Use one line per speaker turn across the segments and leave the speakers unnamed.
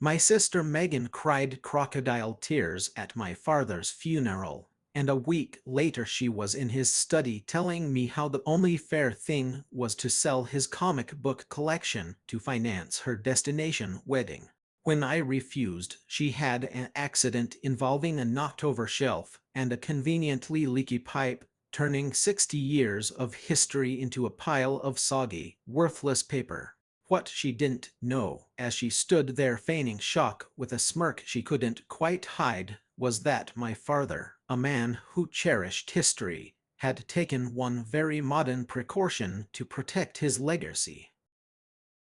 My sister Megan cried crocodile tears at my father's funeral, and a week later she was in his study telling me how the only fair thing was to sell his comic book collection to finance her destination wedding. When I refused, she had an accident involving a knocked-over shelf and a conveniently leaky pipe, turning 60 years of history into a pile of soggy, worthless paper. What she didn't know, as she stood there feigning shock with a smirk she couldn't quite hide, was that my father, a man who cherished history, had taken one very modern precaution to protect his legacy.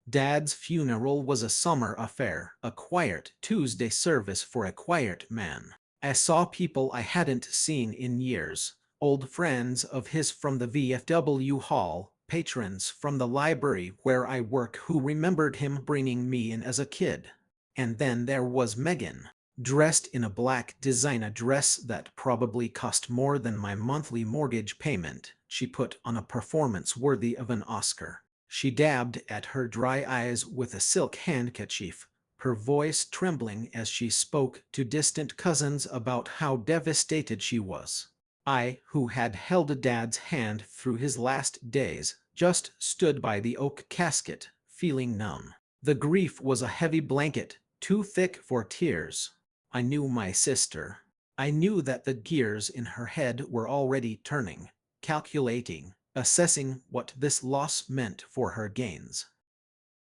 Dad's funeral was a summer affair, a quiet Tuesday service for a quiet man. I saw people I hadn't seen in years, old friends of his from the VFW hall, patrons from the library where I work who remembered him bringing me in as a kid. And then there was Megan, dressed in a black designer dress that probably cost more than my monthly mortgage payment. She put on a performance worthy of an Oscar. She dabbed at her dry eyes with a silk handkerchief, her voice trembling as she spoke to distant cousins about how devastated she was. I, who had held Dad's hand through his last days, just stood by the oak casket, feeling numb. The grief was a heavy blanket, too thick for tears. I knew my sister. I knew that the gears in her head were already turning, calculating, assessing what this loss meant for her gains.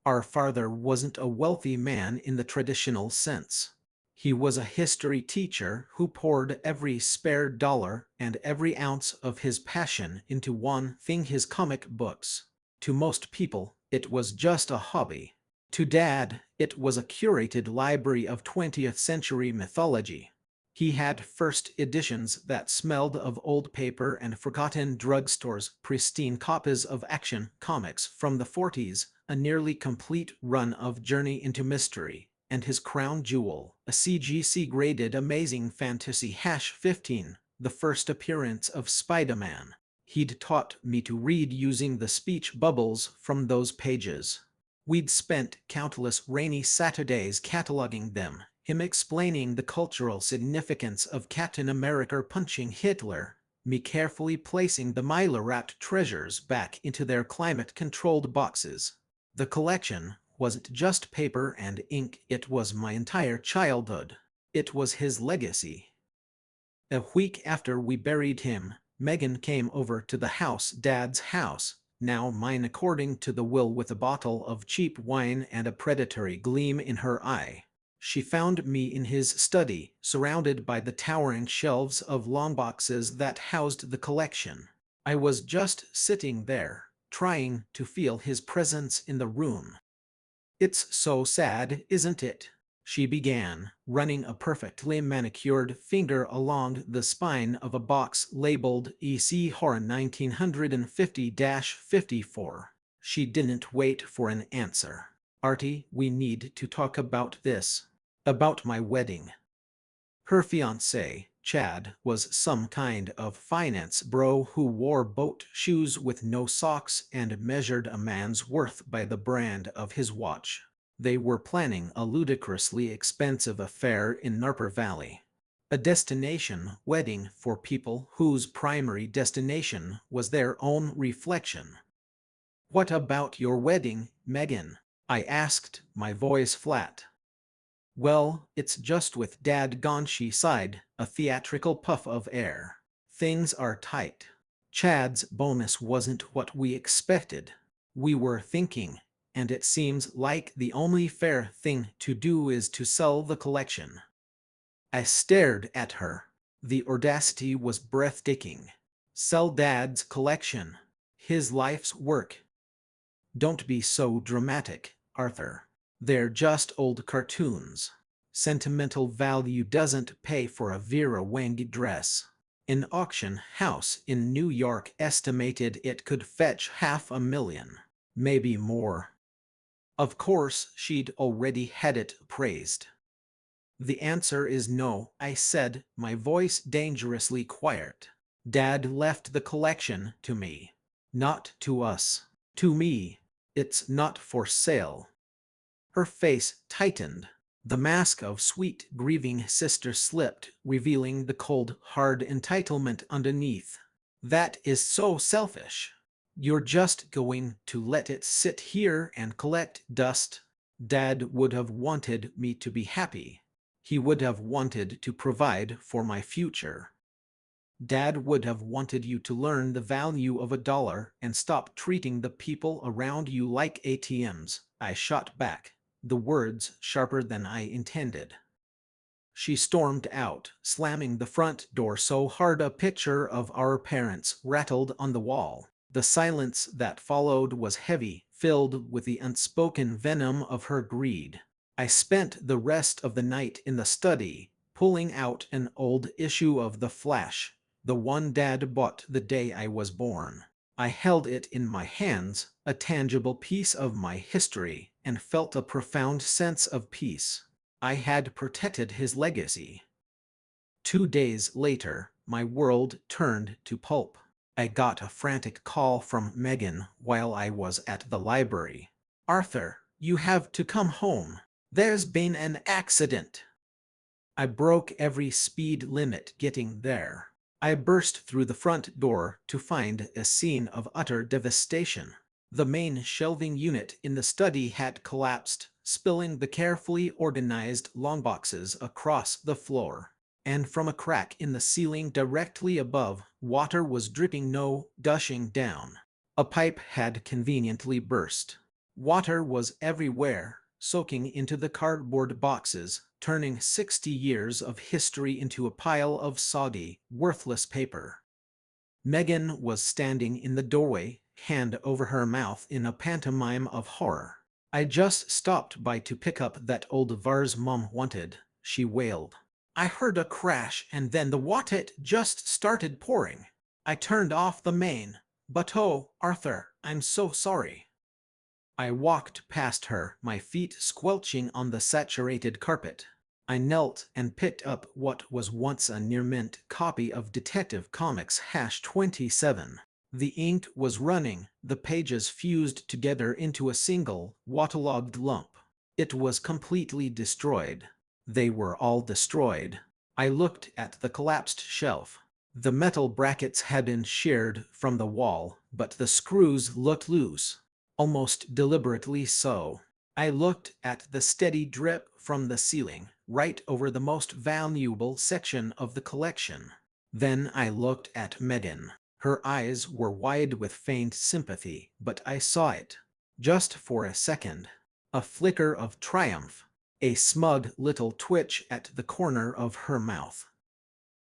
Our father wasn't a wealthy man in the traditional sense. He was a history teacher who poured every spare dollar and every ounce of his passion into one thing: his comic books. To most people, it was just a hobby. To Dad, it was a curated library of 20th century mythology. He had first editions that smelled of old paper and forgotten drugstores, pristine copies of Action Comics from the 40s, a nearly complete run of Journey into Mystery, and his crown jewel, a CGC-graded Amazing Fantasy #15, the first appearance of Spider-Man. He'd taught me to read using the speech bubbles from those pages. We'd spent countless rainy Saturdays cataloging them, him explaining the cultural significance of Captain America punching Hitler, me carefully placing the Myla-wrapped treasures back into their climate-controlled boxes. The collection wasn't just paper and ink, it was my entire childhood. It was his legacy. A week after we buried him, Megan came over to the house, Dad's house, now mine according to the will, with a bottle of cheap wine and a predatory gleam in her eye. She found me in his study, surrounded by the towering shelves of long boxes that housed the collection. I was just sitting there, trying to feel his presence in the room. "It's so sad, isn't it?" she began, running a perfectly manicured finger along the spine of a box labeled EC Horror 1950-54. She didn't wait for an answer. "Artie, we need to talk about this. About my wedding." Her fiancé, Chad, was some kind of finance bro who wore boat shoes with no socks and measured a man's worth by the brand of his watch. They were planning a ludicrously expensive affair in Napa Valley. A destination wedding for people whose primary destination was their own reflection. "What about your wedding, Megan?" I asked, my voice flat. "Well, it's just with Dad gone," she sighed, a theatrical puff of air. "Things are tight. Chad's bonus wasn't what we expected. We were thinking, and it seems like the only fair thing to do is to sell the collection." I stared at her. The audacity was breathtaking. Sell Dad's collection. His life's work. "Don't be so dramatic, Arthur. They're just old cartoons. Sentimental value doesn't pay for a Vera Wang dress. An auction house in New York estimated it could fetch $500,000, maybe more." Of course, she'd already had it appraised. "The answer is no," I said, my voice dangerously quiet. "Dad left the collection to me. Not to us. To me. It's not for sale." Her face tightened. The mask of sweet, grieving sister slipped, revealing the cold, hard entitlement underneath. That is so selfish. You're just going to let it sit here and collect dust. Dad would have wanted me to be happy. He would have wanted to provide for my future. Dad would have wanted you to learn the value of a dollar and stop treating the people around you like ATMs. I shot back, the words sharper than I intended. She stormed out, slamming the front door so hard a picture of our parents rattled on the wall. The silence that followed was heavy, filled with the unspoken venom of her greed. I spent the rest of the night in the study, pulling out an old issue of The Flash, the one Dad bought the day I was born. I held it in my hands, a tangible piece of my history, and felt a profound sense of peace. I had protected his legacy. 2 days later, my world turned to pulp. I got a frantic call from Megan while I was at the library. "Arthur, you have to come home. There's been an accident." I broke every speed limit getting there. I burst through the front door to find a scene of utter devastation. The main shelving unit in the study had collapsed, spilling the carefully organized long boxes across the floor. And from a crack in the ceiling directly above, water was dripping, no gushing down. A pipe had conveniently burst. Water was everywhere, soaking into the cardboard boxes, turning 60 years of history into a pile of soggy, worthless paper. Megan was standing in the doorway, hand over her mouth in a pantomime of horror. "I just stopped by to pick up that old vase Mom wanted," she wailed. "I heard a crash and then the water just started pouring. I turned off the main. But oh, Arthur, I'm so sorry." I walked past her, my feet squelching on the saturated carpet. I knelt and picked up what was once a near-mint copy of Detective Comics #27. The ink was running, the pages fused together into a single, waterlogged lump. It was completely destroyed. They were all destroyed. I looked at the collapsed shelf. The metal brackets had been sheared from the wall, but the screws looked loose. Almost deliberately so. I looked at the steady drip from the ceiling, right over the most valuable section of the collection. Then I looked at Megan. Her eyes were wide with faint sympathy, but I saw it. Just for a second. A flicker of triumph. A smug little twitch at the corner of her mouth.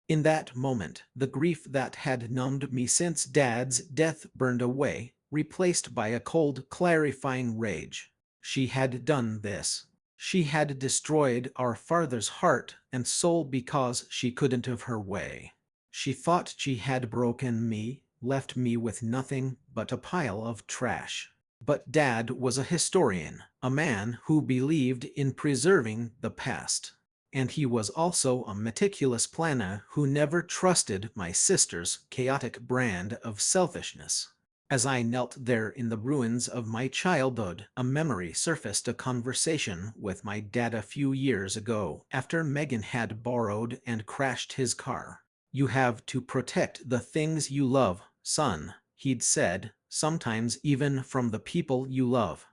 In that moment, the grief that had numbed me since Dad's death burned away, replaced by a cold, clarifying rage. She had done this. She had destroyed our father's heart and soul because she couldn't have her way. She thought she had broken me, left me with nothing but a pile of trash. But Dad was a historian, a man who believed in preserving the past. And he was also a meticulous planner who never trusted my sister's chaotic brand of selfishness. As I knelt there in the ruins of my childhood, a memory surfaced, a conversation with my dad a few years ago after Megan had borrowed and crashed his car. "You have to protect the things you love, son," he'd said, "sometimes even from the people you love."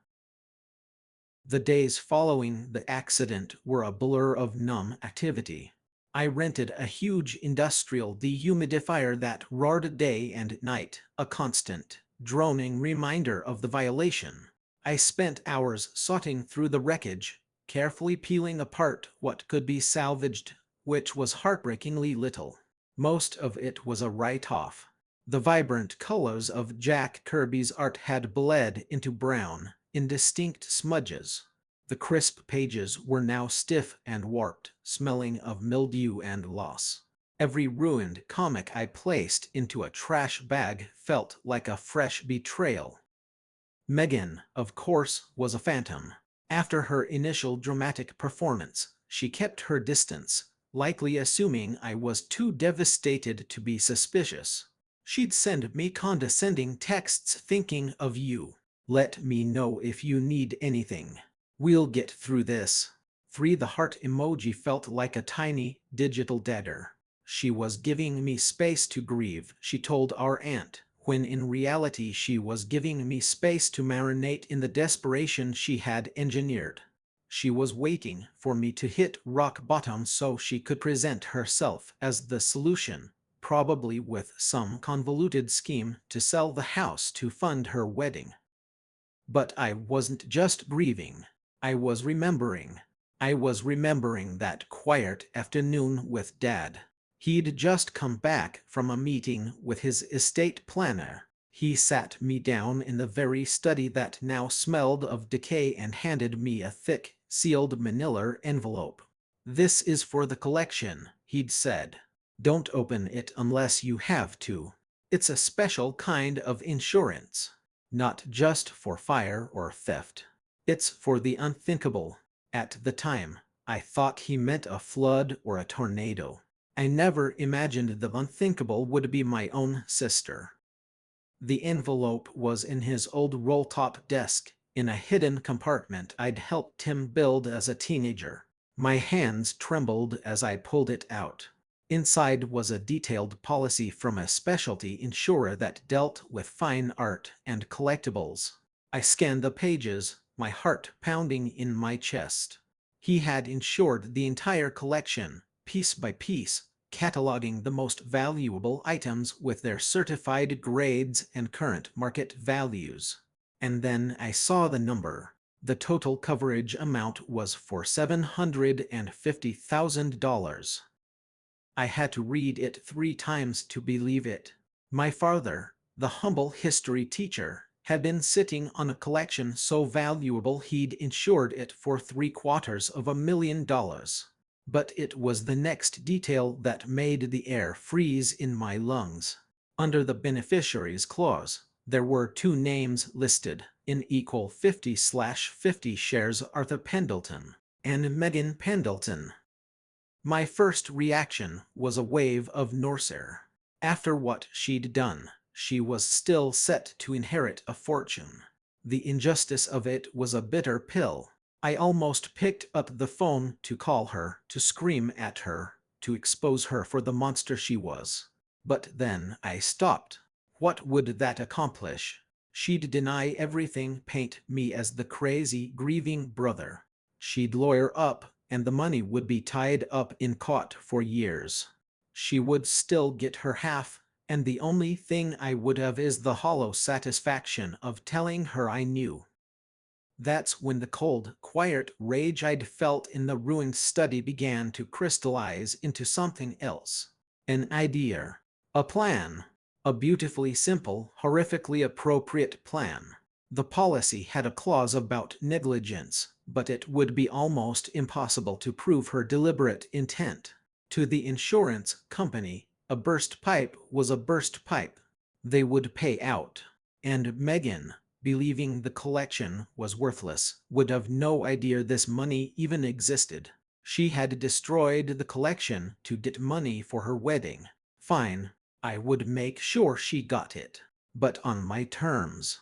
The days following the accident were a blur of numb activity. I rented a huge industrial dehumidifier that roared day and night, a constant, droning reminder of the violation. I spent hours sorting through the wreckage, carefully peeling apart what could be salvaged, which was heartbreakingly little. Most of it was a write-off. The vibrant colors of Jack Kirby's art had bled into brown, indistinct smudges. The crisp pages were now stiff and warped, smelling of mildew and loss. Every ruined comic I placed into a trash bag felt like a fresh betrayal. Megan, of course, was a phantom. After her initial dramatic performance, she kept her distance, likely assuming I was too devastated to be suspicious. She'd send me condescending texts thinking of you. "Let me know if you need anything. We'll get through this." 3. The heart emoji felt like a tiny, digital dagger. She was giving me space to grieve, she told our aunt, when in reality she was giving me space to marinate in the desperation she had engineered. She was waiting for me to hit rock bottom so she could present herself as the solution, probably with some convoluted scheme to sell the house to fund her wedding. But I wasn't just grieving. I was remembering. I was remembering that quiet afternoon with Dad. He'd just come back from a meeting with his estate planner. He sat me down in the very study that now smelled of decay and handed me a thick, sealed manila envelope. "This is for the collection," he'd said. "Don't open it unless you have to. It's a special kind of insurance. Not just for fire or theft. It's for the unthinkable." At the time, I thought he meant a flood or a tornado. I never imagined the unthinkable would be my own sister. The envelope was in his old roll-top desk, in a hidden compartment I'd helped him build as a teenager. My hands trembled as I pulled it out. Inside was a detailed policy from a specialty insurer that dealt with fine art and collectibles. I scanned the pages, my heart pounding in my chest. He had insured the entire collection, piece by piece, cataloging the most valuable items with their certified grades and current market values. And then I saw the number. The total coverage amount was for $750,000. I had to read it 3 times to believe it. My father, the humble history teacher, had been sitting on a collection so valuable he'd insured it for $750,000. But it was the next detail that made the air freeze in my lungs. Under the beneficiaries clause, there were 2 names listed, in equal 50/50 shares: Arthur Pendleton and Megan Pendleton. My first reaction was a wave of nausea. After what she'd done, she was still set to inherit a fortune. The injustice of it was a bitter pill. I almost picked up the phone to call her, to scream at her, to expose her for the monster she was. But then I stopped. What would that accomplish? She'd deny everything, paint me as the crazy, grieving brother. She'd lawyer up, and the money would be tied up in court for years. She would still get her half, and the only thing I would have is the hollow satisfaction of telling her I knew. That's when the cold, quiet rage I'd felt in the ruined study began to crystallize into something else. An idea. A plan. A beautifully simple, horrifically appropriate plan. The policy had a clause about negligence, but it would be almost impossible to prove her deliberate intent. To the insurance company, a burst pipe was a burst pipe. They would pay out. And Megan, believing the collection was worthless, would have no idea this money even existed. She had destroyed the collection to get money for her wedding. Fine, I would make sure she got it, but on my terms.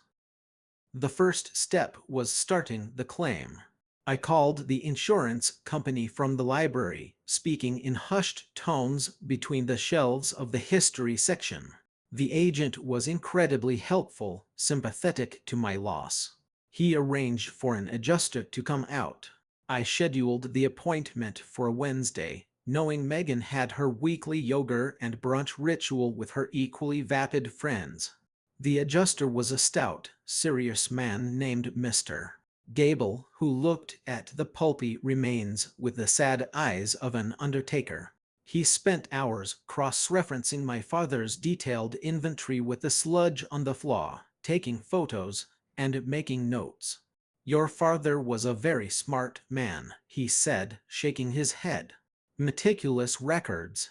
The first step was starting the claim. I called the insurance company from the library, speaking in hushed tones between the shelves of the history section. The agent was incredibly helpful, sympathetic to my loss. He arranged for an adjuster to come out. I scheduled the appointment for Wednesday, knowing Megan had her weekly yoga and brunch ritual with her equally vapid friends. The adjuster was a stout, serious man named Mr. Gable, who looked at the pulpy remains with the sad eyes of an undertaker. He spent hours cross-referencing my father's detailed inventory with the sludge on the floor, taking photos, and making notes. "Your father was a very smart man," he said, shaking his head. "Meticulous records.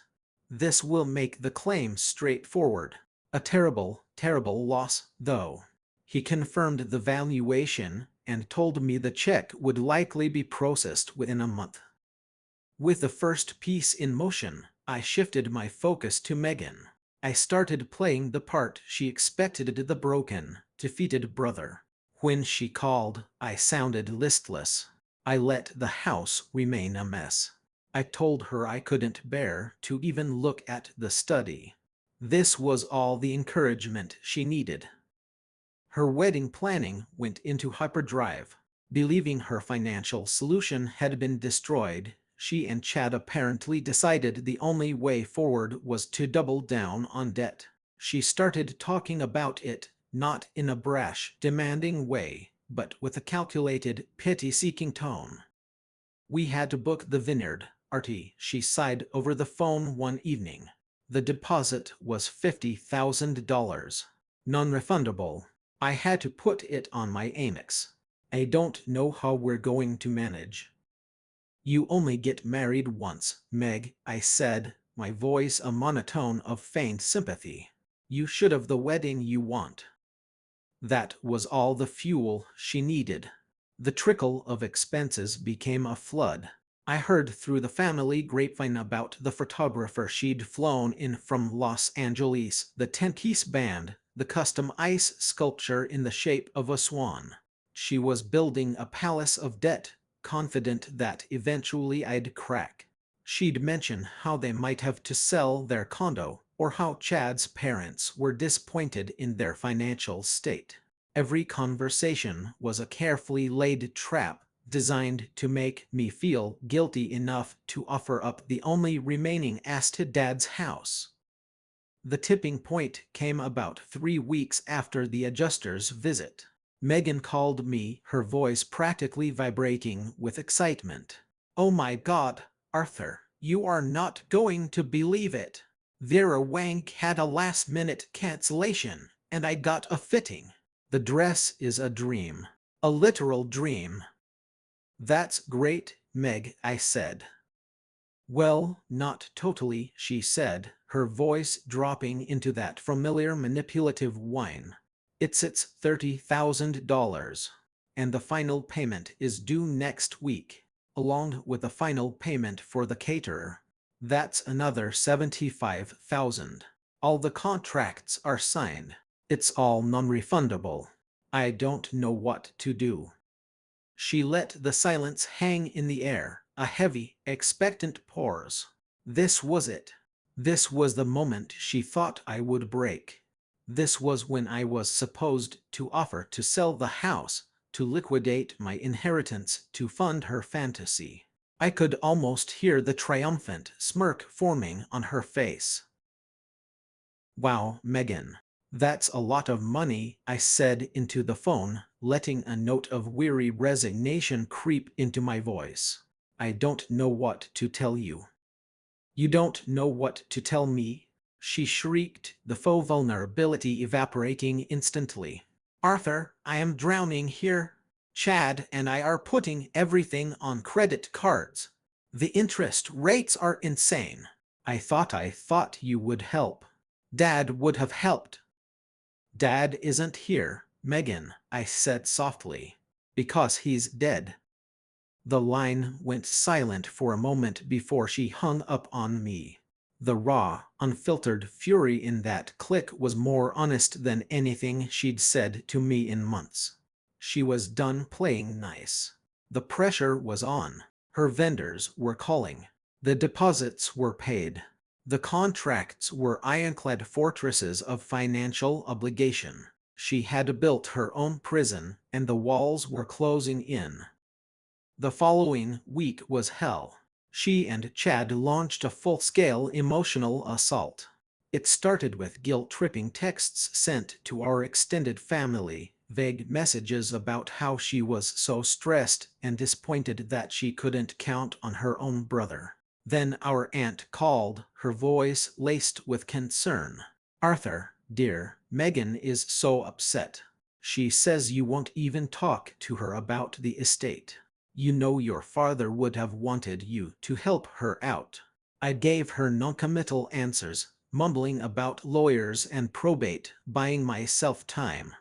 This will make the claim straightforward. A terrible, terrible loss, though." He confirmed the valuation and told me the check would likely be processed within a month. With the first piece in motion, I shifted my focus to Megan. I started playing the part she expected, the broken, defeated brother. When she called, I sounded listless. I let the house remain a mess. I told her I couldn't bear to even look at the study. This was all the encouragement she needed. Her wedding planning went into hyperdrive. Believing her financial solution had been destroyed, she and Chad apparently decided the only way forward was to double down on debt. She started talking about it, not in a brash, demanding way, but with a calculated, pity-seeking tone. We had to book the vineyard, Artie, she sighed over the phone one evening. The deposit was $50,000. Non-refundable. I had to put it on my Amex. I don't know how we're going to manage. You only get married once, Meg, I said, my voice a monotone of faint sympathy. You should have the wedding you want. That was all the fuel she needed. The trickle of expenses became a flood. I heard through the family grapevine about the photographer she'd flown in from Los Angeles, the 10-piece band, the custom ice sculpture in the shape of a swan. She was building a palace of debt, confident that eventually I'd crack. She'd mention how they might have to sell their condo, or how Chad's parents were disappointed in their financial state. Every conversation was a carefully laid trap designed to make me feel guilty enough to offer up the only remaining asset, Dad's house. The tipping point came about 3 weeks after the adjuster's visit. Megan called me, her voice practically vibrating with excitement. "Oh my God, Arthur, you are not going to believe it. Vera Wang had a last-minute cancellation, and I got a fitting. The dress is a dream. A literal dream." "That's great, Meg," I said. "Well, not totally," she said, her voice dropping into that familiar manipulative whine. It's $30,000, and the final payment is due next week, along with the final payment for the caterer. That's another $75,000. All the contracts are signed. It's all non-refundable. I don't know what to do." She let the silence hang in the air, a heavy, expectant pause. This was it. This was the moment she thought I would break. This was when I was supposed to offer to sell the house, to liquidate my inheritance to fund her fantasy. I could almost hear the triumphant smirk forming on her face. "Wow, Megan. That's a lot of money," I said into the phone, letting a note of weary resignation creep into my voice. "I don't know what to tell you." "You don't know what to tell me?" she shrieked, the faux vulnerability evaporating instantly. "Arthur, I am drowning here. Chad and I are putting everything on credit cards. The interest rates are insane. I thought you would help. Dad would have helped." "Dad isn't here, Megan," I said softly. "Because he's dead." The line went silent for a moment before she hung up on me. The raw, unfiltered fury in that click was more honest than anything she'd said to me in months. She was done playing nice. The pressure was on. Her vendors were calling. The deposits were paid. The contracts were ironclad fortresses of financial obligation. She had built her own prison, and the walls were closing in. The following week was hell. She and Chad launched a full-scale emotional assault. It started with guilt-tripping texts sent to our extended family, vague messages about how she was so stressed and disappointed that she couldn't count on her own brother. Then our aunt called, her voice laced with concern. "Arthur, dear, Megan is so upset. She says you won't even talk to her about the estate. You know your father would have wanted you to help her out." I gave her noncommittal answers, mumbling about lawyers and probate, buying myself time.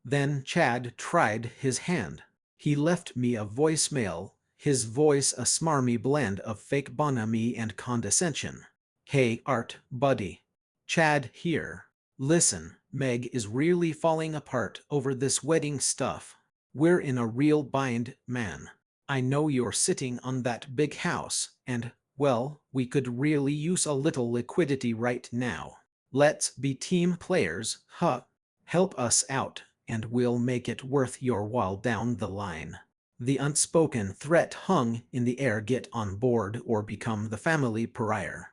Then Chad tried his hand. He left me a voicemail, his voice a smarmy blend of fake bonhomie and condescension. "Hey Art, buddy. Chad here. Listen, Meg is really falling apart over this wedding stuff. We're in a real bind, man. I know you're sitting on that big house, and, well, we could really use a little liquidity right now. Let's be team players, huh? Help us out, and we'll make it worth your while down the line. The unspoken threat hung in the air: get on board or become the family pariah.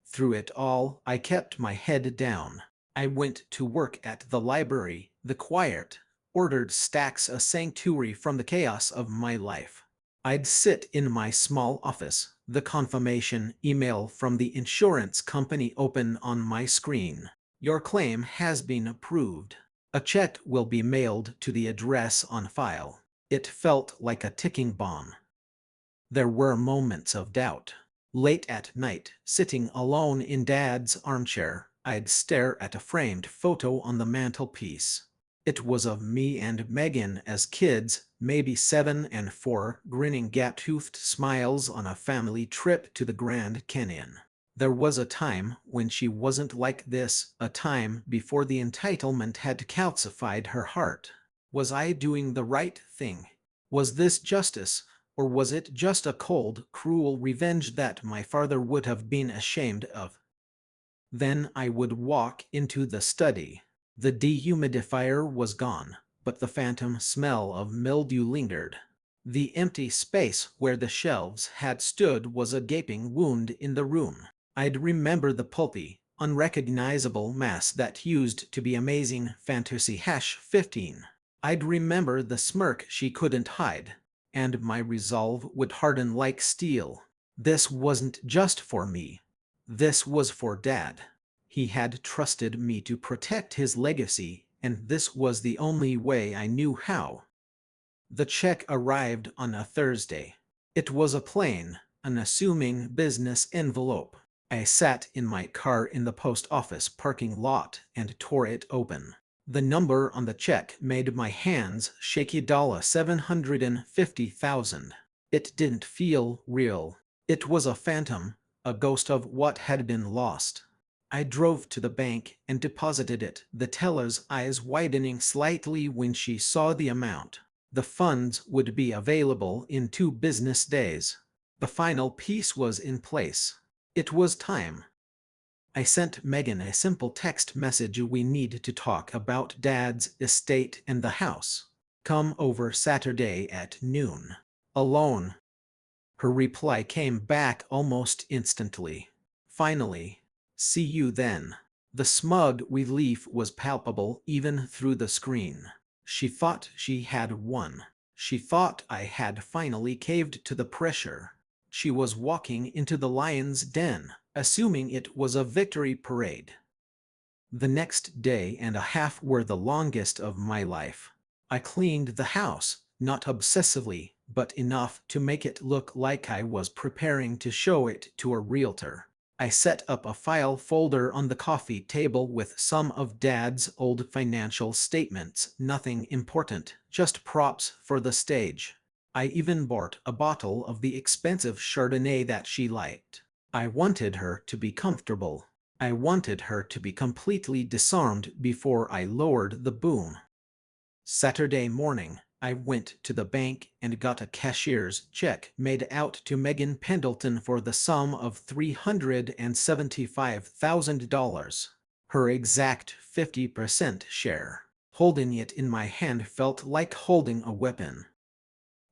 Through it all, I kept my head down. I went to work at the library, the quiet, ordered stacks a sanctuary from the chaos of my life. I'd sit in my small office, the confirmation email from the insurance company open on my screen. Your claim has been approved. A check will be mailed to the address on file. It felt like a ticking bomb. There were moments of doubt. Late at night, sitting alone in Dad's armchair, I'd stare at a framed photo on the mantelpiece. It was of me and Megan as kids, maybe 7 and 4, grinning gap-toothed smiles on a family trip to the Grand Canyon. There was a time when she wasn't like this, a time before the entitlement had calcified her heart. Was I doing the right thing? Was this justice? Or was it just a cold, cruel revenge that my father would have been ashamed of? Then I would walk into the study. The dehumidifier was gone, but the phantom smell of mildew lingered. The empty space where the shelves had stood was a gaping wound in the room. I'd remember the pulpy, unrecognizable mass that used to be Amazing Fantasy #15. I'd remember the smirk she couldn't hide, and my resolve would harden like steel. This wasn't just for me. This was for Dad. He had trusted me to protect his legacy, and this was the only way I knew how. The check arrived on a Thursday. It was a plain, unassuming business envelope. I sat in my car in the post office parking lot and tore it open. The number on the check made my hands shaky. $750,000. It didn't feel real. It was a phantom, a ghost of what had been lost. I drove to the bank and deposited it, the teller's eyes widening slightly when she saw the amount. The funds would be available in 2 business days. The final piece was in place. It was time. I sent Megan a simple text message: we need to talk about Dad's estate and the house. Come over Saturday at noon. Alone. Her reply came back almost instantly. Finally. See you then. The smug relief was palpable even through the screen. She thought she had won. She thought I had finally caved to the pressure. She was walking into the lion's den, assuming it was a victory parade. The next day and a half were the longest of my life. I cleaned the house, not obsessively, but enough to make it look like I was preparing to show it to a realtor. I set up a file folder on the coffee table with some of Dad's old financial statements, nothing important, just props for the stage. I even bought a bottle of the expensive Chardonnay that she liked. I wanted her to be comfortable. I wanted her to be completely disarmed before I lowered the boom. Saturday morning, I went to the bank and got a cashier's check made out to Megan Pendleton for the sum of $375,000. Her exact 50% share. Holding it in my hand felt like holding a weapon.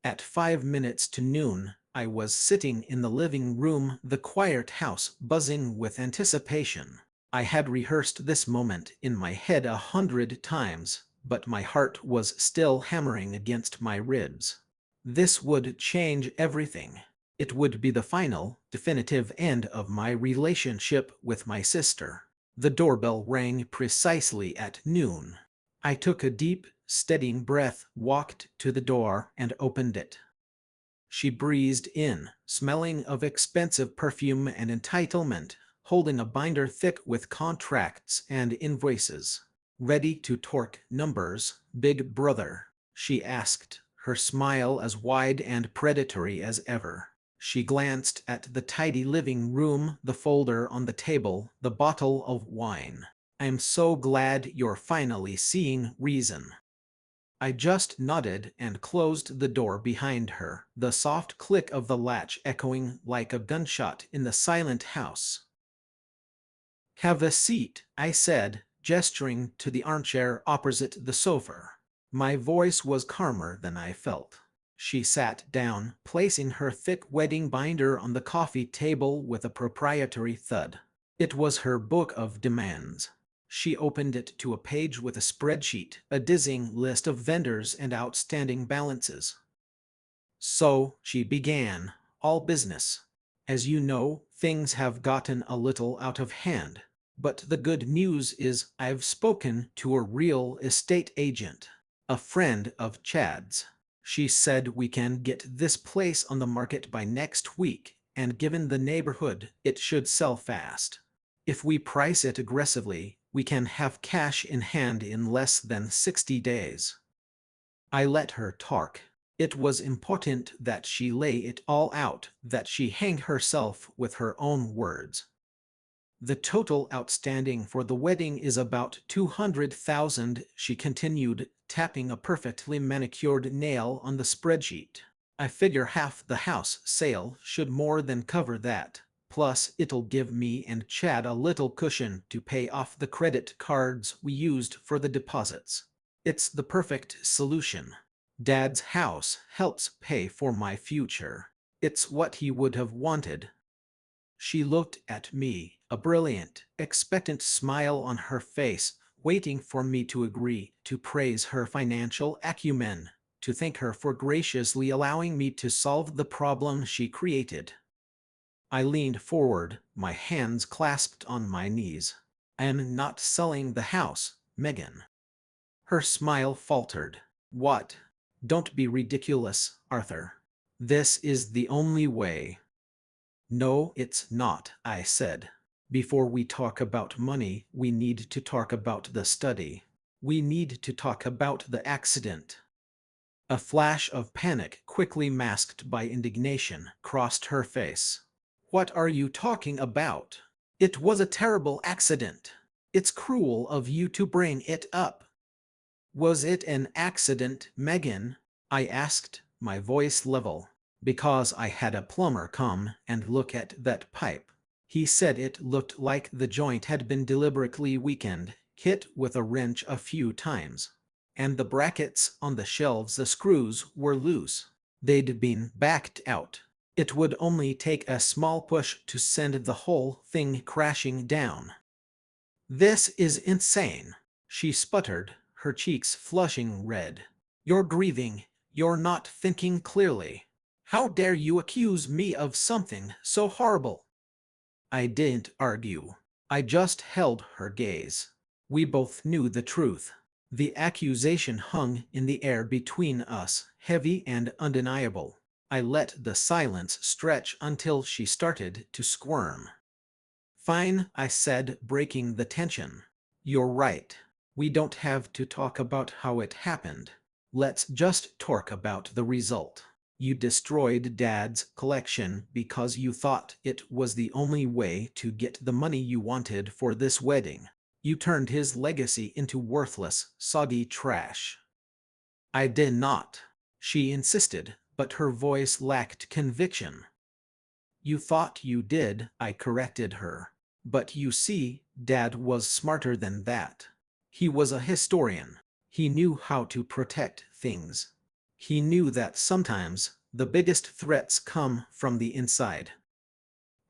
At 5 minutes to noon, I was sitting in the living room, the quiet house buzzing with anticipation. I had rehearsed this moment in my head 100 times, but my heart was still hammering against my ribs. This would change everything. It would be the final, definitive end of my relationship with my sister. The doorbell rang precisely at noon. I took a deep, steadying breath, walked to the door, and opened it. She breezed in, smelling of expensive perfume and entitlement, holding a binder thick with contracts and invoices. Ready to torque numbers, big brother? She asked, her smile as wide and predatory as ever. She glanced at the tidy living room, the folder on the table, the bottle of wine. I'm so glad you're finally seeing reason. I just nodded and closed the door behind her, the soft click of the latch echoing like a gunshot in the silent house. "Have a seat," I said, gesturing to the armchair opposite the sofa. My voice was calmer than I felt. She sat down, placing her thick wedding binder on the coffee table with a proprietary thud. It was her book of demands. She opened it to a page with a spreadsheet, a dizzying list of vendors and outstanding balances. "So," she began, "all business. As you know, things have gotten a little out of hand. But the good news is I've spoken to a real estate agent, a friend of Chad's. She said we can get this place on the market by next week, and given the neighborhood, it should sell fast. If we price it aggressively, we can have cash in hand in less than 60 days." I let her talk. It was important that she lay it all out, that she hang herself with her own words. "The total outstanding for the wedding is about 200,000, she continued, tapping a perfectly manicured nail on the spreadsheet. "I figure half the house sale should more than cover that. Plus, it'll give me and Chad a little cushion to pay off the credit cards we used for the deposits. It's the perfect solution. Dad's house helps pay for my future. It's what he would have wanted." She looked at me, a brilliant, expectant smile on her face, waiting for me to agree, to praise her financial acumen, to thank her for graciously allowing me to solve the problem she created. I leaned forward, my hands clasped on my knees. "I'm not selling the house, Megan." Her smile faltered. "What? Don't be ridiculous, Arthur. This is the only way." "No, it's not," I said. "Before we talk about money, we need to talk about the study. We need to talk about the accident." A flash of panic, quickly masked by indignation, crossed her face. "What are you talking about? It was a terrible accident. It's cruel of you to bring it up." "Was it an accident, Megan?" I asked, my voice level. "Because I had a plumber come and look at that pipe. He said it looked like the joint had been deliberately weakened, hit with a wrench a few times. And the brackets on the shelves, the screws were loose. They'd been backed out. It would only take a small push to send the whole thing crashing down." "This is insane," she sputtered, her cheeks flushing red. "You're grieving. You're not thinking clearly. How dare you accuse me of something so horrible?" I didn't argue. I just held her gaze. We both knew the truth. The accusation hung in the air between us, heavy and undeniable. I let the silence stretch until she started to squirm. "Fine," I said, breaking the tension. "You're right. We don't have to talk about how it happened. Let's just talk about the result. You destroyed Dad's collection because you thought it was the only way to get the money you wanted for this wedding. You turned his legacy into worthless, soggy trash." "I did not," she insisted, but her voice lacked conviction. "You thought you did," I corrected her. "But you see, Dad was smarter than that. He was a historian. He knew how to protect things. He knew that sometimes the biggest threats come from the inside."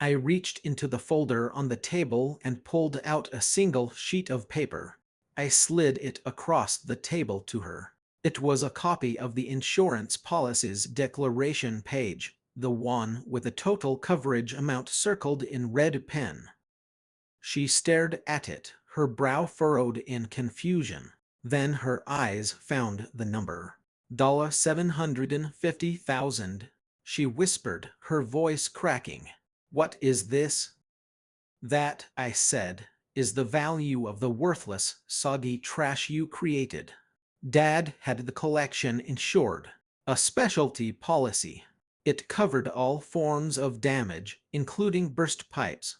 I reached into the folder on the table and pulled out a single sheet of paper. I slid it across the table to her. It was a copy of the insurance policy's declaration page, the one with the total coverage amount circled in red pen. She stared at it, her brow furrowed in confusion. Then her eyes found the number. $750,000. She whispered, her voice cracking. "What is this?" "That," I said, "is the value of the worthless, soggy trash you created. Dad had the collection insured. A specialty policy. It covered all forms of damage, including burst pipes."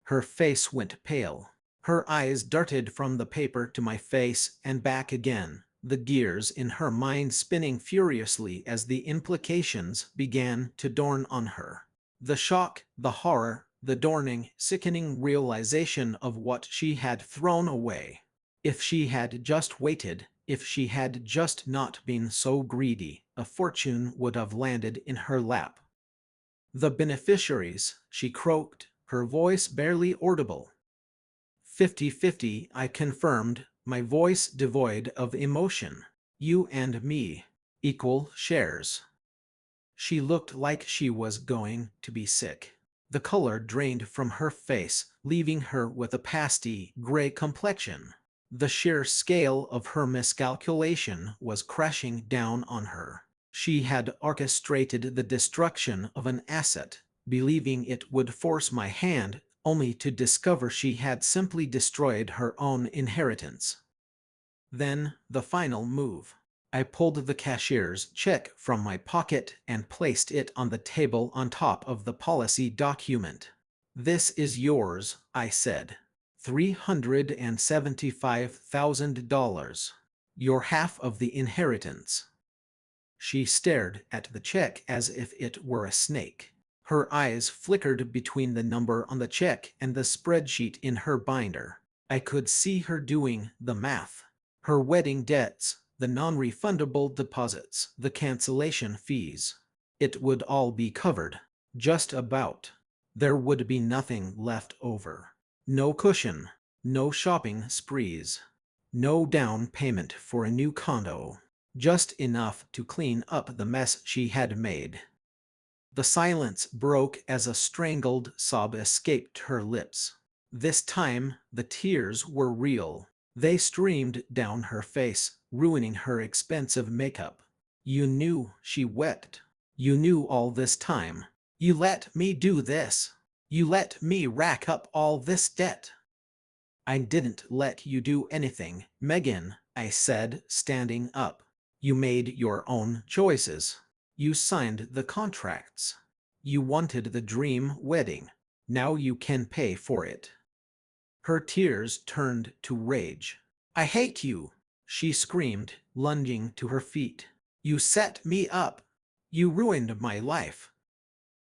Her face went pale. Her eyes darted from the paper to my face and back again. the gears in her mind spinning furiously as the implications began to dawn on her. The shock, the horror, the dawning, sickening realization of what she had thrown away. If she had just waited, if she had just not been so greedy, a fortune would have landed in her lap. The beneficiaries, she croaked, her voice barely audible. 50-50, I confirmed, my voice devoid of emotion. You and me. Equal shares. She looked like she was going to be sick. The color drained from her face, leaving her with a pasty, gray complexion. The sheer scale of her miscalculation was crashing down on her. She had orchestrated the destruction of an asset, believing it would force my hand, only to discover she had simply destroyed her own inheritance. Then, the final move. I pulled the cashier's check from my pocket and placed it on the table on top of the policy document. This is yours, I said. $375,000. Your half of the inheritance. She stared at the check as if it were a snake. Her eyes flickered between the number on the check and the spreadsheet in her binder. I could see her doing the math. Her wedding debts, the non-refundable deposits, the cancellation fees. It would all be covered. Just about. There would be nothing left over. No cushion. No shopping sprees. No down payment for a new condo. Just enough to clean up the mess she had made. The silence broke as a strangled sob escaped her lips. This time, the tears were real. They streamed down her face, ruining her expensive makeup. You knew, she wept. You knew all this time. You let me do this. You let me rack up all this debt. I didn't let you do anything, Megan, I said, standing up. You made your own choices. You signed the contracts. You wanted the dream wedding. Now you can pay for it. Her tears turned to rage. I hate you, she screamed, lunging to her feet. You set me up. You ruined my life.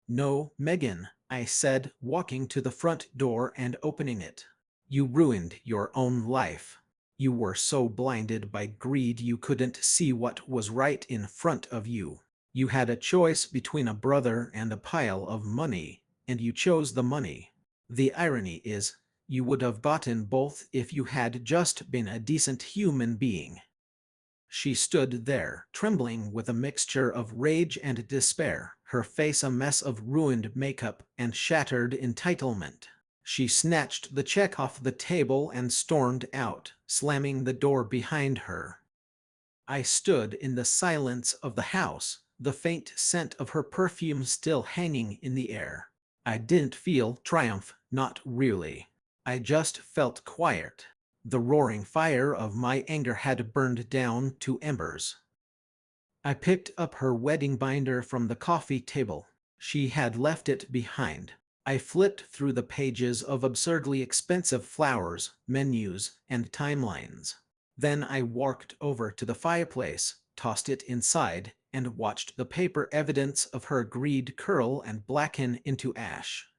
No, Megan, I said, walking to the front door and opening it. You ruined your own life. You were so blinded by greed you couldn't see what was right in front of you. You had a choice between a brother and a pile of money, and you chose the money. The irony is, you would have gotten both if you had just been a decent human being. She stood there, trembling with a mixture of rage and despair, her face a mess of ruined makeup and shattered entitlement. She snatched the check off the table and stormed out, slamming the door behind her. I stood in the silence of the house, the faint scent of her perfume still hanging in the air. I didn't feel triumph, not really. I just felt quiet. The roaring fire of my anger had burned down to embers. I picked up her wedding binder from the coffee table. She had left it behind. I flipped through the pages of absurdly expensive flowers, menus, and timelines. Then I walked over to the fireplace, tossed it inside, and watched the paper evidence of her greed curl and blacken into ash.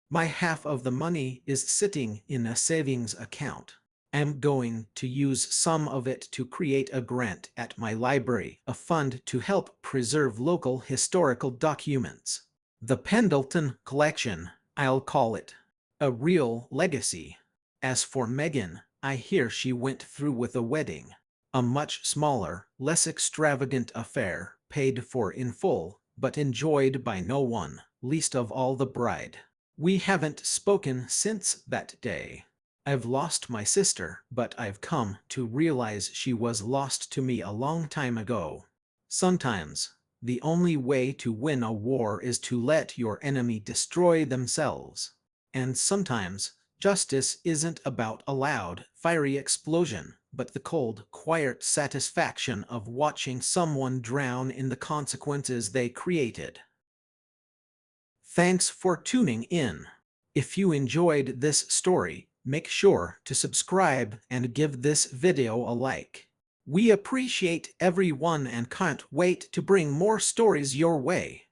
My half of the money is sitting in a savings account. I'm going to use some of it to create a grant at my library, a fund to help preserve local historical documents. The Pendleton Collection, I'll call it. A real legacy. As for Megan, I hear she went through with a wedding. A much smaller, less extravagant affair, paid for in full, but enjoyed by no one, least of all the bride. We haven't spoken since that day. I've lost my sister, but I've come to realize she was lost to me a long time ago. Sometimes, the only way to win a war is to let your enemy destroy themselves. And sometimes, justice isn't about a loud, fiery explosion, but the cold, quiet satisfaction of watching someone drown in the consequences they created. Thanks for tuning in. If you enjoyed this story, make sure to subscribe and give this video a like. We appreciate everyone and can't wait to bring more stories your way.